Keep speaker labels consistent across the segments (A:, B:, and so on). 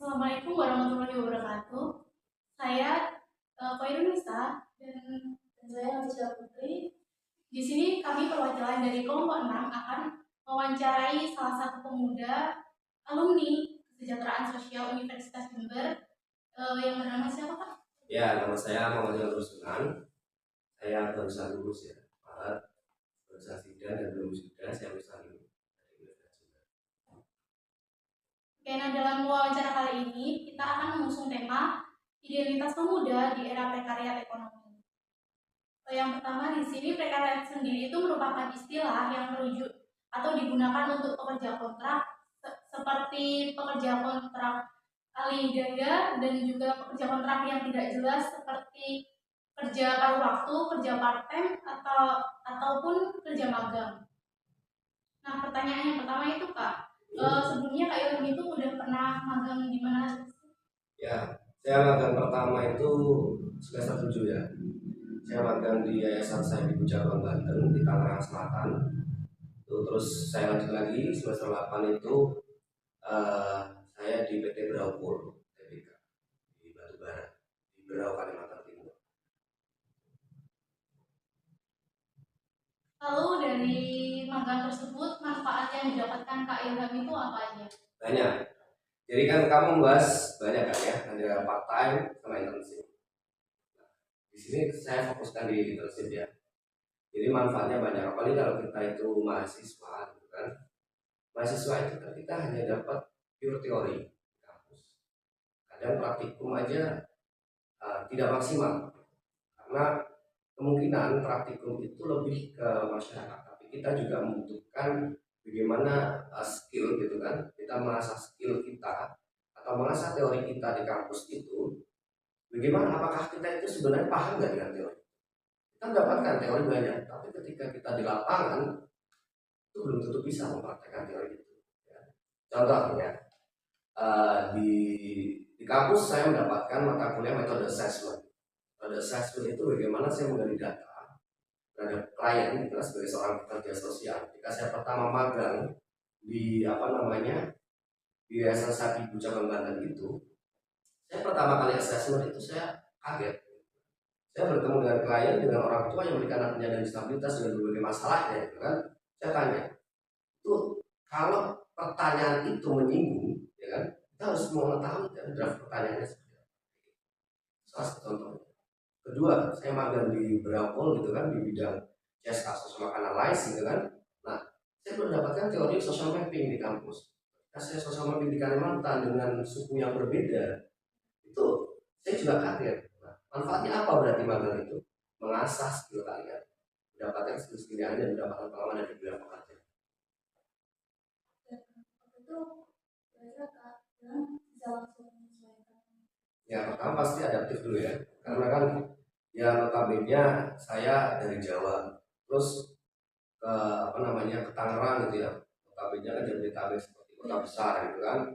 A: Assalamualaikum warahmatullahi wabarakatuh. Saya Koirun Nisa dan saya Alicia Putri. Di sini kami perwakilan dari kelompok 6 akan mewawancarai salah satu pemuda alumni Kesejahteraan Sosial Universitas Jember yang bernama siapa Pak?
B: Ya, nama saya Muhammad Rusman. Saya barusan lulus ya, Maret, barusan sidang dan belum sudah saya lulusan dari Universitas Jember.
A: Oke, nah dalam wawancara kali ini kita akan mengusung tema identitas pemuda di era prekariat ekonomi. Yang pertama di sini prekariat sendiri itu merupakan istilah yang merujuk atau digunakan untuk pekerja kontrak seperti pekerja kontrak alih daya dan juga pekerja kontrak yang tidak jelas seperti kerja paruh waktu, kerja part time ataupun kerja magang. Nah, pertanyaan yang pertama itu Kak, sebelumnya Kak Ilham itu udah pernah magang di mana?
B: Ya, saya magang pertama itu semester 7 ya. Saya magang di Yayasan saya di Bujaban, Banten, di Tangerang Selatan. Terus saya lanjut lagi semester 8 itu eh, saya di PT Braupur TBK di Batubara di Berau, Kalimantan Timur.
A: Lalu dari magang tersebut manfaat yang didapatkan Kak Ilham itu apa aja?
B: Banyak. Jadi kan kamu bahas banyak kan ya, ada part time sama internship. Di sini saya fokuskan di internship ya. Jadi manfaatnya banyak, apalagi kalau kita itu mahasiswa, gitu kan. Mahasiswa itu kan kita hanya dapat pure teori di kampus. Kadang praktikum aja tidak maksimal, karena kemungkinan praktikum itu lebih ke masyarakat. Tapi kita juga membutuhkan bagaimana skill gitu kan. Kita mengasah skill kita atau mengasah teori kita di kampus itu. Bagaimana apakah kita itu sebenarnya paham nggak dengan teori? Kita mendapatkan teori banyak, tapi ketika kita di lapangan itu belum tentu bisa mempraktekkan teori itu. Ya. Contohnya di kampus saya mendapatkan mata kuliah metode assessment. Metode assessment itu bagaimana saya menggali data terhadap klien kita sebagai seorang pekerja sosial. Ketika saya pertama magang di di Yayasan Sakti Bujaban Banten itu, saya pertama kali assessment itu saya kaget. Saya bertemu dengan klien, dengan orang tua yang memiliki anak penyandang disabilitas dengan berbagai masalahnya, gitu kan. Saya tanya, itu kalau pertanyaan itu menyinggung, ya kan, kita harus mengetahui kan draft pertanyaannya seperti apa. Salah satu contohnya. Kedua, saya magang di Berapol gitu kan, di bidang CSA social analysis gitu kan. Nah, saya mendapatkan teori social mapping di kampus. Nah, saya social mapping di Kalimantan dengan suku yang berbeda, itu saya juga kaget. Nah, manfaatnya apa berarti magang itu? Mengasah skill kalian, mendapatkan skill yang ada, mendapatkan pengalaman dari dunia pekerjaan.
A: Itu kira-kira Kak Ilham bisa langsung menyesuaikan.
B: Ya, pertama pasti adaptif dulu ya, karena kan ya notabene saya dari Jawa, terus ke ke Tangerang gitu ya, notabene kan Jabodetabek seperti kota besar gitu kan,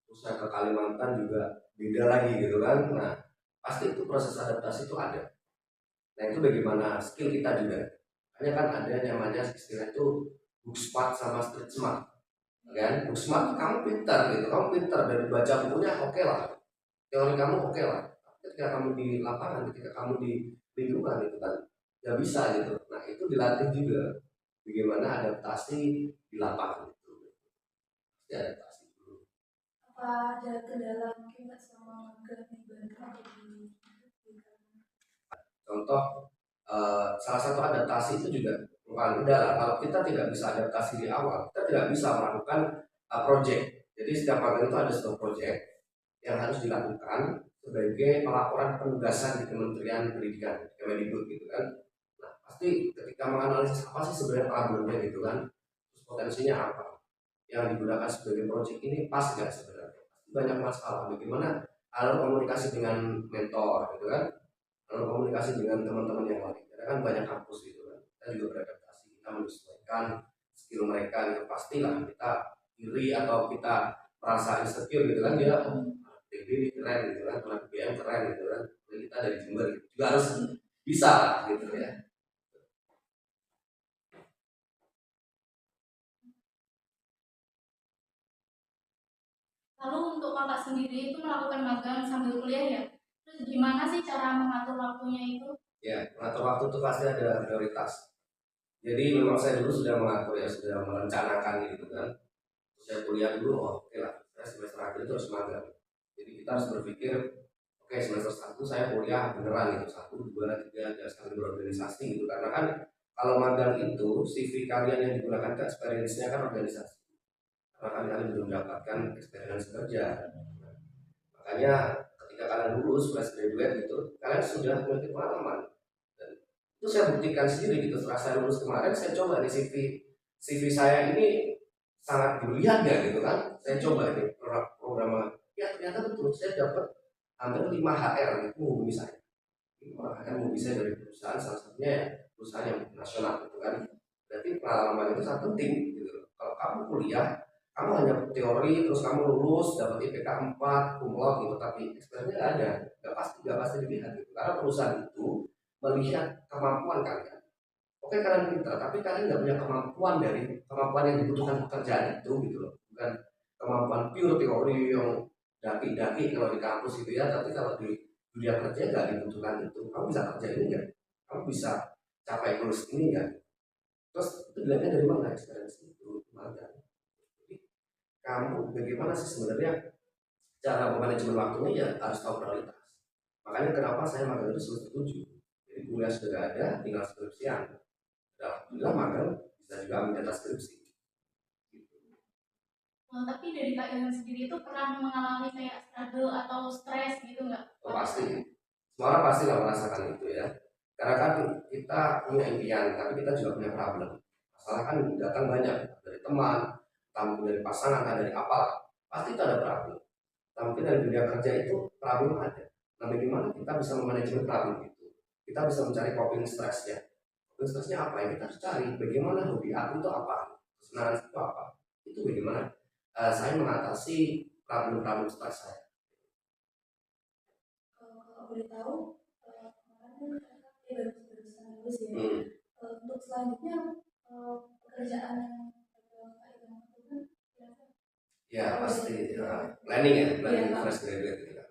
B: terus saya ke Kalimantan juga beda lagi gitu kan. Nah, pasti itu proses adaptasi itu ada. Nah, itu bagaimana skill kita juga. Hanya kan ada yang namanya istilah itu book smart sama street smart, kan? Book smart kamu pintar gitu, kamu pintar dari baca bukunya oke lah, teori kamu oke lah. Ketika kamu di lapangan, ketika kamu di lingkungan itu kan nggak bisa gitu. Nah, itu dilatih juga bagaimana adaptasi di lapangan itu. Pasti adaptasi dulu.
A: Apa ada kendala mungkin nggak selama magang di Bandung atau di
B: Contoh salah satu adaptasi itu juga bukan kendala. Kalau kita tidak bisa adaptasi di awal, kita tidak bisa melakukan project. Jadi setiap magang itu ada satu project yang harus dilakukan sebagai pelaporan penugasan di Kementerian Pendidikan, Kemendikbud gitu kan. Nah, pasti ketika menganalisis apa sih sebenarnya problemnya gitu kan, terus potensinya apa, yang digunakan sebagai project ini pas nggak sebenarnya? Pasti banyak masalah. Bagaimana alur komunikasi dengan mentor gitu kan, alur komunikasi dengan teman-teman yang lain. Karena kan banyak kampus gitu kan, kita juga beradaptasi, kita menyesuaikan skill mereka gitu. Pastilah kita iri atau kita merasa insecure gitu kan, dia TB ini keren gitu kan, anak BM keren gitu kan, kita dari Jember gitu. Juga harus bisa lah gitu ya.
A: Lalu untuk kakak sendiri itu melakukan magang sambil kuliah ya? Terus gimana sih cara mengatur waktunya itu?
B: Ya, mengatur waktu itu pasti ada prioritas. Jadi memang saya dulu sudah mengatur ya, sudah merencanakan gitu kan. Terus saya kuliah dulu, oh, oke lah, saya semester akhir itu harus magang. Jadi kita harus berpikir, oke semester 1 saya kuliah beneran gitu, 1, 2, 3, jangan sambil berorganisasi gitu. Karena kan kalau magang itu CV kalian yang digunakan ke experience-nya kan organisasi. Karena kan kalian belum mendapatkan experience kerja. Makanya ketika kalian lulus fresh graduate gitu, kalian sudah memiliki pengalaman. Dan itu saya buktikan sendiri gitu. Setelah saya lulus kemarin, saya coba di CV saya ini sangat dilihat ya gitu kan. Saya coba ini program, ya ternyata betul saya dapat hampir 5 HR itu menghubungi saya. 5 HR menghubungi saya dari perusahaan, salah satunya ya, perusahaan yang nasional gitu kan. Berarti pengalaman itu sangat penting gitu. Kalau kamu kuliah, kamu hanya teori terus kamu lulus dapat IPK 4 cum laude gitu, tapi experience nggak ada, nggak pasti dilihat gitu. Karena perusahaan itu melihat kemampuan kalian. Oke kalian pintar, tapi kalian nggak punya kemampuan yang dibutuhkan pekerjaan itu gitu loh. Bukan kemampuan pure teori yang daki-daki kalau di kampus gitu ya, tapi kalau di dunia kerja nggak dibutuhkan itu. Kamu bisa kerja ini nggak? Kamu bisa capai goals ini nggak? Terus itu dilihatnya dari mana experience itu? Magang. Jadi kamu bagaimana sih sebenarnya cara memanajemen waktunya ya harus tahu prioritas. Makanya kenapa saya magang itu semester 7. Jadi kuliah sudah ada, tinggal skripsian. Dan alhamdulillah magang bisa juga ambil data skripsi. Gitu.
A: Tapi dari Kak Ilham sendiri itu pernah mengalami kayak struggle atau stres gitu nggak?
B: Oh pasti, semua orang pasti lah merasakan itu ya. Karena kan kita punya impian, tapi kita juga punya problem. Masalah kan datang banyak dari teman, tamu dari pasangan, dari apalah. Pasti itu ada problem. Nah, mungkin dari dunia kerja itu problem ada. Nah, bagaimana kita bisa memanajemen problem itu? Kita bisa mencari coping stresnya. Coping stresnya apa yang kita harus cari? Bagaimana hobi aku itu apa? Kesenangan itu apa? Itu bagaimana saya mengatasi problem-problem stres saya.
C: Kalau boleh tahu, kemarin kan kakak baru lulusan lulus ya.
B: Hmm.
C: Untuk selanjutnya pekerjaan yang kakak itu lakukan kira-kira
B: Ya pasti planning ya, planning
C: Iya, Pak.
B: fresh graduate gitu kan.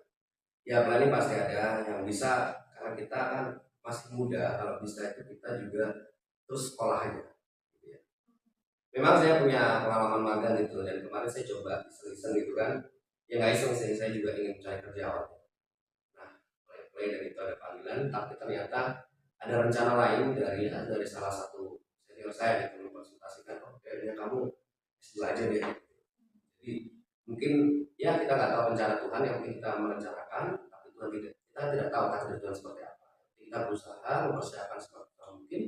B: Ya planning pasti ada yang bisa karena kita kan masih muda. Kalau bisa itu kita juga terus sekolah aja. Gitu ya. Memang saya punya pengalaman magang gitu dan kemarin saya coba iseng-iseng gitu kan. Ya nggak iseng sih, saya juga ingin mencari kerja awalnya. Nah, play dan itu ada panggilan, tapi ternyata ada rencana lain dari salah satu senior saya gitu mengkonsultasikan, oh kayaknya kamu S2 aja deh. Jadi mungkin ya kita nggak tahu rencana Tuhan, yang penting kita merencanakan, tapi Tuhan tidak, kita tidak tahu takdir Tuhan seperti apa. Kita berusaha mempersiapkan seperti mungkin.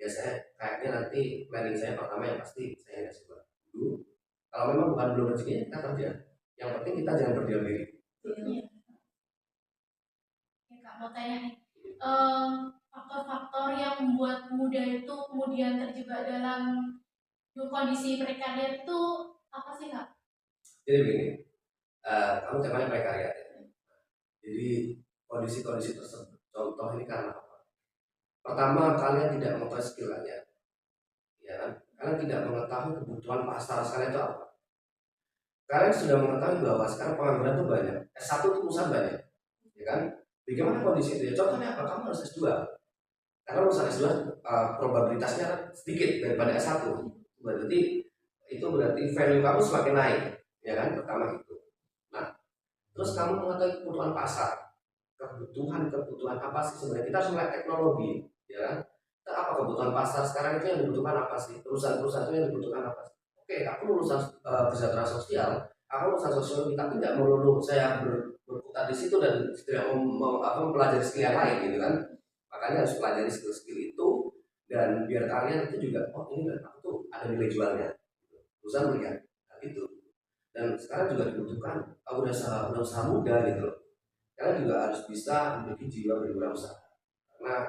B: Ya saya kayaknya nanti planning saya pertama yang pasti saya S2 dulu. Kalau memang bukan belum rezeki kita kerja. Yang penting kita jangan berdiam diri.
A: Iya. Ya, Kak, mau tanya nih, faktor-faktor yang membuat muda itu kemudian terjebak dalam kondisi prekariat itu apa sih Kak?
B: Jadi begini, kamu temanya prekariat ya. Jadi kondisi-kondisi tersebut, contoh ini karena apa? Pertama, kalian tidak mengetahui skill kalian, ya kan? Kalian tidak mengetahui kebutuhan pasar sekalian itu apa. Kalian sudah mengetahui bahwa sekarang pengangguran itu banyak, S1 itu urusan banyak, ya kan? Bagaimana kondisi itu? Ya, contohnya apa? Kamu harus S2. Karena lulusan S2 probabilitasnya kan sedikit daripada S1. Berarti value kamu semakin naik, ya kan? Pertama itu. Nah, terus kamu mengetahui kebutuhan pasar. Kebutuhan apa sih sebenarnya? Kita harus melihat teknologi, ya kan? Apa kebutuhan pasar sekarang itu yang dibutuhkan apa sih? Perusahaan-perusahaan itu yang dibutuhkan apa sih? Oke, aku lulusan kesejahteraan sosial, aku lulusan sosiologi, tapi tidak melulu saya berputar di situ dan tidak mempelajari skill yang lain gitu kan? Makanya harus pelajari skill-skill itu dan biar kalian itu juga, oh ini kan aku tuh ada nilai jualnya. Perusahaan melihat hal itu. Dan sekarang juga dibutuhkan, udah usaha muda gitu loh. Kalian juga harus bisa memiliki jiwa berwirausaha. Karena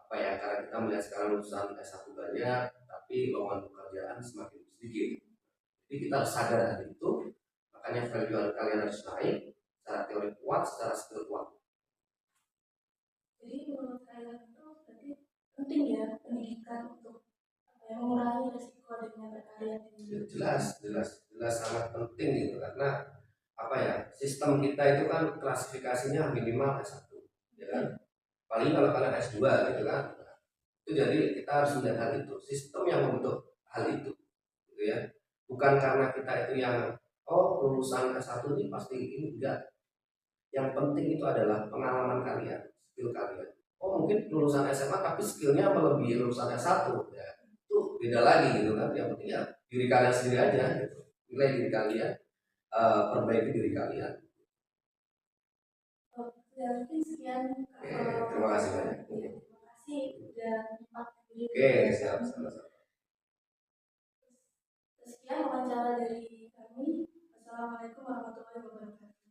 B: apa ya? Karena kita melihat sekarang lulusan S1 banyak, tapi lowongan pekerjaan semakin sedikit. Jadi kita harus sadar hal itu. Makanya value kalian harus naik, secara teori kuat, secara skill kuat.
C: Jadi menurut saya itu berarti penting ya pendidikan untuk mengurangi risiko adanya prekariat ini.
B: Jelas sangat penting gitu karena apa ya, sistem kita itu kan klasifikasinya minimal S1, ya kan? Paling kalau kalian S2 gitu kan. Itu jadi kita harus melihat hal itu, sistem yang membentuk hal itu, gitu ya. Bukan karena kita itu yang lulusan S1 ini pasti ini, enggak. Yang penting itu adalah pengalaman kalian, skill kalian. Mungkin lulusan SMA tapi skillnya melebihi lulusan S1 ya. Itu beda lagi gitu kan. Yang penting ya diri kalian sendiri aja gitu. Nilai diri kalian, perbaiki diri kalian.
C: Ya, mungkin sekian.
B: Oke, terima kasih banyak.
C: Terima kasih udah nyimak diri.
B: Oke, siap, sama-sama.
C: Sekian wawancara dari kami. Wassalamualaikum warahmatullahi wabarakatuh.